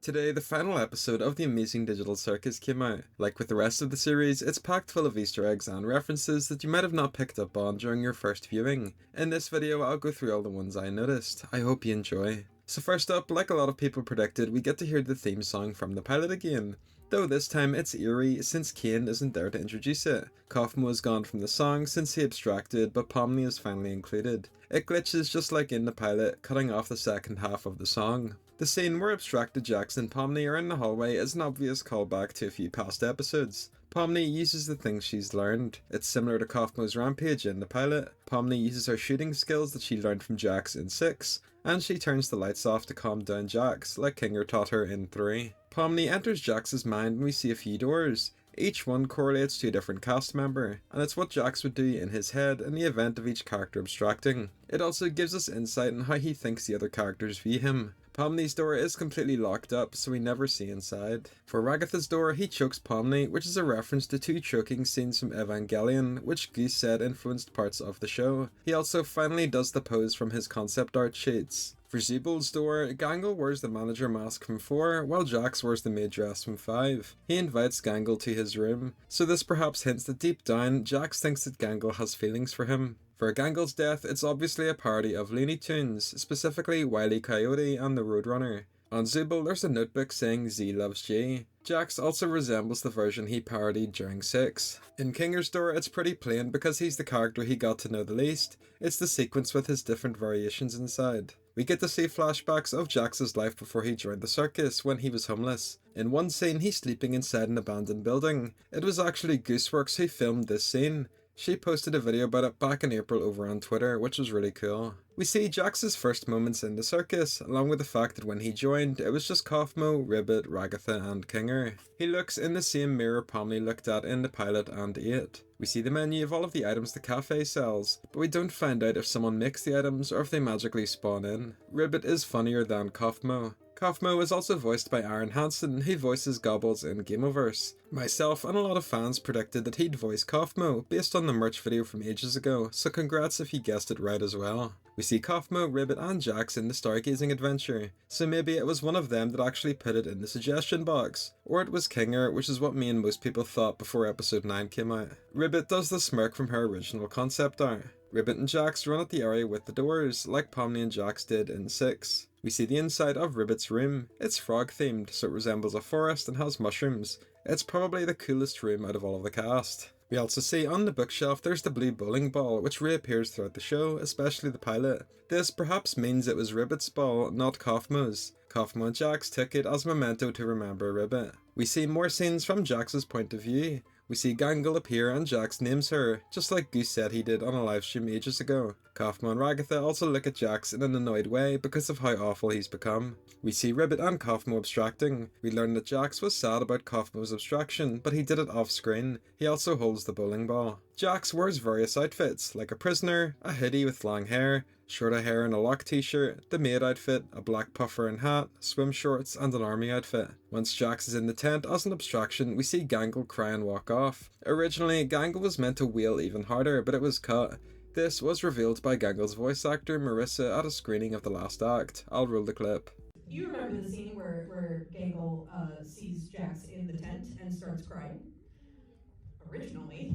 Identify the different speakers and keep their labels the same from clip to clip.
Speaker 1: Today, the final episode of the amazing digital Circus came out. Like with the rest of the series, it's packed full of Easter eggs and references that you might have not picked up on during your first viewing. In this video, I'll go through all the ones I noticed. I hope you enjoy. So first up, like a lot of people predicted, we get to hear the theme song from the pilot again. Though this time it's eerie since Caine isn't there to introduce it. Kaufmo is gone from the song since he abstracted, but Pomni is finally included. It glitches just like in the pilot, cutting off the second half of the song. The scene where abstracted Jax and Pomni are in the hallway is an obvious callback to a few past episodes. Pomni uses the things she's learned. It's similar to Kaufmo's rampage in the pilot. Pomni uses her shooting skills that she learned from Jax in 6, and she turns the lights off to calm down Jax, like Kinger taught her in 3. Pomni enters Jax's mind and we see a few doors. Each one correlates to a different cast member, and it's what Jax would do in his head in the event of each character abstracting. It also gives us insight on how he thinks the other characters view him. Pomni's door is completely locked up, so we never see inside. For Ragatha's door, he chokes Pomni, which is a reference to 2 choking scenes from Evangelion, which Goose said influenced parts of the show. He also finally does the pose from his concept art sheets. For Zubol's door, Gangle wears the manager mask from 4, while Jax wears the maid dress from 5. He invites Gangle to his room, so this perhaps hints that deep down, Jax thinks that Gangle has feelings for him. For Gangle's death, it's obviously a parody of Looney Tunes, specifically Wile E. Coyote and the Roadrunner. On Zubul, there's a notebook saying Z loves G. Jax also resembles the version he parodied during 6. In Kinger's door, it's pretty plain because he's the character he got to know the least. It's the sequence with his different variations inside. We get to see flashbacks of Jax's life before he joined the circus when he was homeless. In one scene, he's sleeping inside an abandoned building. It was actually Gooseworks who filmed this scene. She posted a video about it back in April over on Twitter, which was really cool. We see Jax's first moments in the circus, along with the fact that when he joined, it was just Kaufmo, Ribbit, Ragatha and Kinger. He looks in the same mirror Pomni looked at in the pilot and 8. We see the menu of all of the items the cafe sells, but we don't find out if someone makes the items or if they magically spawn in. Ribbit is funnier than Kaufmo. Kaufmo is also voiced by Aaron Hansen, who voices Gobbles in Gameoverse. Myself and a lot of fans predicted that he'd voice Kaufmo based on the merch video from ages ago, so congrats if you guessed it right as well. We see Kaufmo, Ribbit and Jax in the Stargazing adventure, so maybe it was one of them that actually put it in the suggestion box. Or it was Kinger, which is what me and most people thought before episode 9 came out. Ribbit does the smirk from her original concept art. Ribbit and Jax run at the area with the doors, like Pomni and Jax did in 6. We see the inside of Ribbit's room. It's frog themed, so it resembles a forest and has mushrooms. It's probably the coolest room out of all of the cast. We also see on the bookshelf there's the blue bowling ball, which reappears throughout the show, especially the pilot. This perhaps means it was Ribbit's ball, not Kaufmo's. Kaufmo and Jax took it as a memento to remember Ribbit. We see more scenes from Jax's point of view. We see Gangle appear and Jax names her, just like Goose said he did on a livestream ages ago. Kaufmo and Ragatha also look at Jax in an annoyed way because of how awful he's become. We see Ribbit and Kaufmo abstracting. We learn that Jax was sad about Kaufmo's abstraction, but he did it off screen. He also holds the bowling ball. Jax wears various outfits, like a prisoner, a hoodie with long hair, shorter hair and a lock t-shirt, the maid outfit, a black puffer and hat, swim shorts and an army outfit. Once Jax is in the tent as an abstraction, we see Gangle cry and walk off. Originally, Gangle was meant to wail even harder, but it was cut. This was revealed by Gangle's voice actor Marissa at a screening of the last act. I'll roll the clip.
Speaker 2: You remember the scene where Gangle sees Jax in the tent and starts crying? Originally,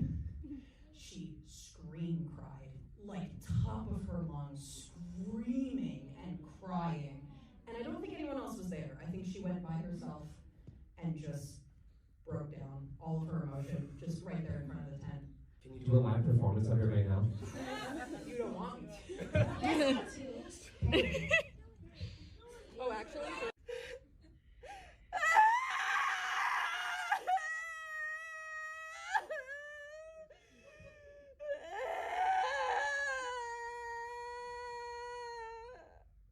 Speaker 2: she scream cried, like top of her lungs, screaming and crying. And I don't think anyone else was there. I think she went by herself and just broke down all of her emotion just right there in front of the tent.
Speaker 3: Can you do a live performance of it right now?
Speaker 2: You don't want me to. Oh, actually?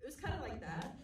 Speaker 2: It was kind of like that.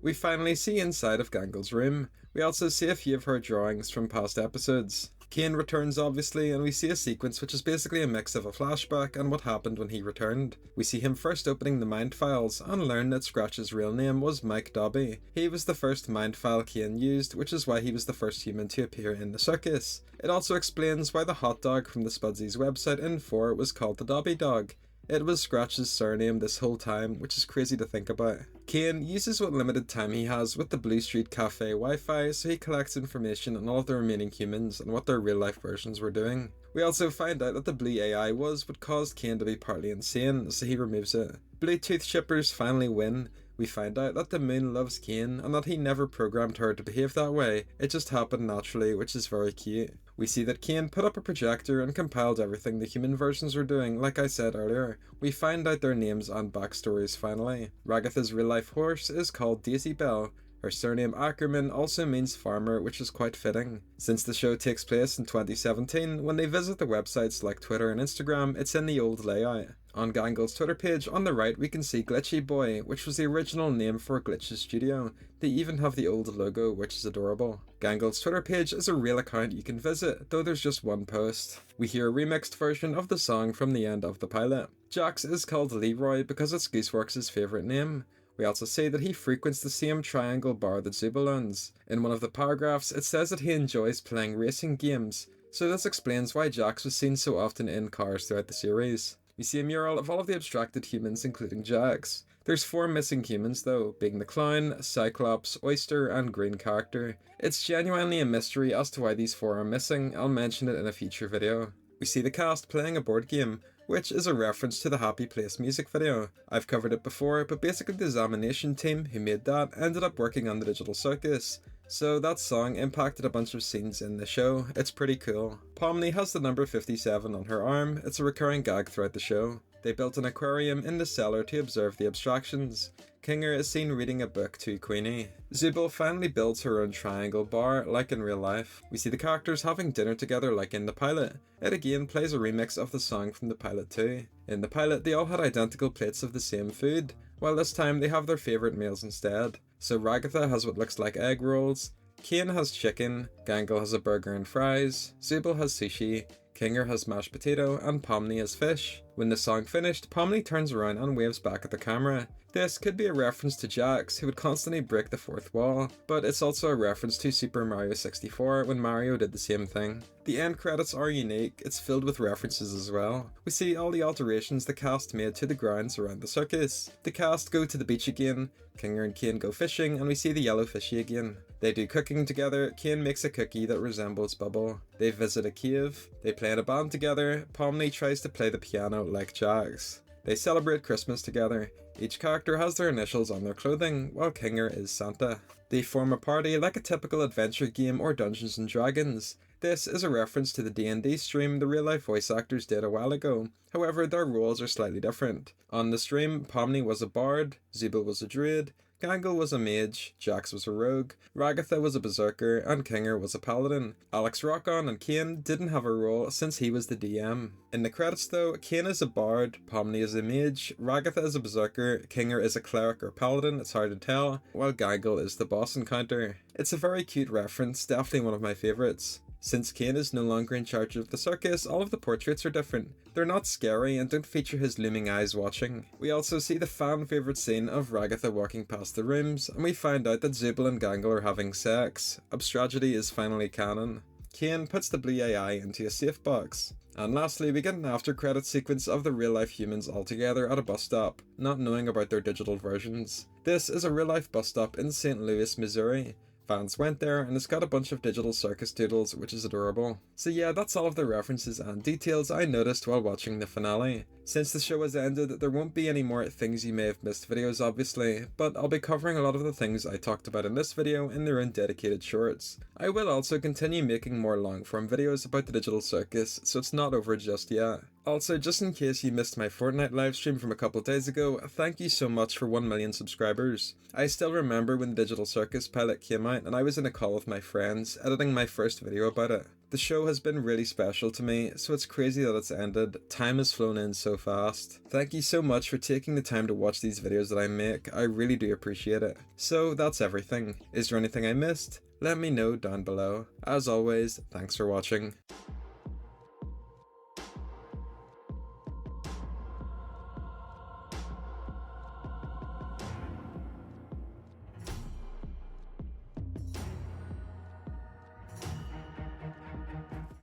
Speaker 1: We finally see inside of Gangle's room. We also see a few of her drawings from past episodes. Caine returns obviously, and we see a sequence which is basically a mix of a flashback and what happened when he returned. We see him first opening the mind files and learn that Scratch's real name was Mike Dobby. He was the first mind file Caine used, which is why he was the first human to appear in the circus. It also explains why the hot dog from the Spudsies website in 4 was called the Dobby dog. It was Scratch's surname this whole time, which is crazy to think about. Caine uses what limited time he has with the Blue Street Cafe Wi-Fi, so he collects information on all of the remaining humans and what their real life versions were doing. We also find out that the Blue AI was what caused Caine to be partly insane, so he removes it. Bluetooth shippers finally win. We find out that the moon loves Caine and that he never programmed her to behave that way, it just happened naturally, which is very cute. We see that Caine put up a projector and compiled everything the human versions were doing, like I said earlier. We find out their names and backstories finally. Ragatha's real life horse is called Daisy Bell. Her surname Ackerman also means farmer, which is quite fitting. Since the show takes place in 2017, when they visit the websites like Twitter and Instagram, it's in the old layout. On Gangle's Twitter page, on the right we can see Glitchy Boy, which was the original name for Glitch's studio. They even have the old logo, which is adorable. Gangle's Twitter page is a real account you can visit, though there's just one post. We hear a remixed version of the song from the end of the pilot. Jax is called Leroy because it's Gooseworks' favourite name. We also see that he frequents the same triangle bar that Zubul owns. In one of the paragraphs, it says that he enjoys playing racing games, so this explains why Jax was seen so often in cars throughout the series. We see a mural of all of the abstracted humans, including Jax. There's 4 missing humans though, being the clown, Cyclops, Oyster, and Green character. It's genuinely a mystery as to why these 4 are missing. I'll mention it in a future video. We see the cast playing a board game, which is a reference to the Happy Place music video. I've covered it before, but basically the Examination team who made that ended up working on the Digital Circus. So that song impacted a bunch of scenes in the show. It's pretty cool. Pomni has the number 57 on her arm. It's a recurring gag throughout the show. They built an aquarium in the cellar to observe the abstractions. Kinger is seen reading a book to Queenie. Zubul finally builds her own triangle bar, like in real life. We see the characters having dinner together like in the pilot. It again plays a remix of the song from the pilot too. In the pilot, they all had identical plates of the same food, while this time they have their favourite meals instead. So Ragatha has what looks like egg rolls, Caine has chicken, Gangle has a burger and fries, Zubul has sushi, Kinger has mashed potato, and Pomni has fish. When the song finished, Pomni turns around and waves back at the camera. This could be a reference to Jax, who would constantly break the fourth wall, but it's also a reference to Super Mario 64 when Mario did the same thing. The end credits are unique, it's filled with references as well. We see all the alterations the cast made to the grounds around the circus. The cast go to the beach again, Kinger and Caine go fishing, and we see the yellow fishy again. They do cooking together, Caine makes a cookie that resembles Bubble. They visit a cave, they play in a band together, Pomni tries to play the piano like Jax. They celebrate Christmas together. Each character has their initials on their clothing, while Kinger is Santa. They form a party like a typical adventure game or Dungeons & Dragons. This is a reference to the D&D stream the real-life voice actors did a while ago, however their roles are slightly different. On the stream, Pomni was a bard, Zubul was a druid, Gangle was a mage, Jax was a rogue, Ragatha was a berserker, and Kinger was a paladin. Alex Rockon and Caine didn't have a role since he was the DM. In the credits though, Caine is a bard, Pomni is a mage, Ragatha is a berserker, Kinger is a cleric or paladin, it's hard to tell, while Gangle is the boss encounter. It's a very cute reference, definitely one of my favourites. Since Caine is no longer in charge of the circus, all of the portraits are different. They're not scary and don't feature his looming eyes watching. We also see the fan favourite scene of Ragatha walking past the rooms, and we find out that Zubul and Gangle are having sex. Abstragedy is finally canon. Caine puts the blue AI into a safe box. And lastly, we get an after credit sequence of the real life humans all together at a bus stop, not knowing about their digital versions. This is a real life bus stop in St. Louis, Missouri. Fans went there and it's got a bunch of digital circus doodles, which is adorable. So yeah, that's all of the references and details I noticed while watching the finale. Since the show has ended, there won't be any more things you may have missed videos obviously, but I'll be covering a lot of the things I talked about in this video in their own dedicated shorts. I will also continue making more long form videos about the digital circus, so it's not over just yet. Also, just in case you missed my Fortnite livestream from a couple days ago, thank you so much for 1 million subscribers. I still remember when the Digital Circus pilot came out and I was in a call with my friends, editing my first video about it. The show has been really special to me, so it's crazy that it's ended. Time has flown in so fast. Thank you so much for taking the time to watch these videos that I make, I really do appreciate it. So that's everything. Is there anything I missed? Let me know down below. As always, thanks for watching.